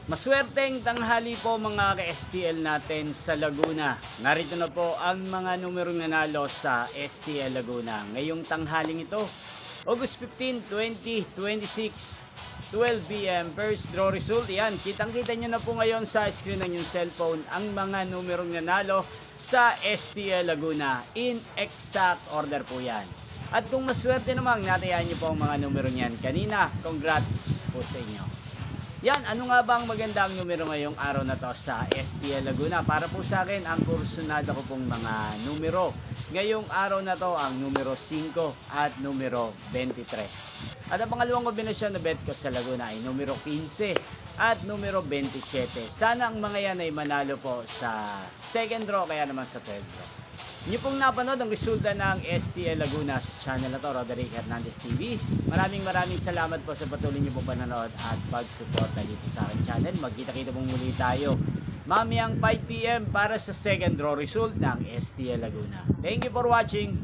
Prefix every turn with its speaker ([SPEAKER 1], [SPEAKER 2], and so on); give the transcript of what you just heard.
[SPEAKER 1] Maswerteng tanghali po mga ka-STL natin sa Laguna. Narito na po ang mga numerong nanalo sa STL Laguna. Ngayong tanghaling ito, August 15, 2026, 12 p.m. First draw result. Yan, kitang-kita nyo na po ngayon sa screen ng yung cellphone ang mga numerong nanalo sa STL Laguna. In exact order po yan. At kung maswerte naman, natayaan nyo po ang mga numero niyan kanina. Congrats po sa inyo. Yan, ano nga ba ang magandang numero ngayong araw na to sa STL Laguna? Para po sa akin, ang kursunada ko pong mga numero. Ngayong araw na to, ang numero 5 at numero 23. At ang pangalawang kombinasyon na bet ko sa Laguna ay numero 15 at numero 27. Sana ang mga yan ay manalo po sa second draw, kaya naman sa third draw. Niyo pong napanood ang resulta ng STL Laguna sa channel na to, Roderick Hernandez TV. Maraming salamat po sa patuloy niyo pong panonood at pag-suporta dito sa aking channel. Magkita-kita pong muli tayo mamayang 5 p.m. para sa second draw result ng STL Laguna. Thank you for watching.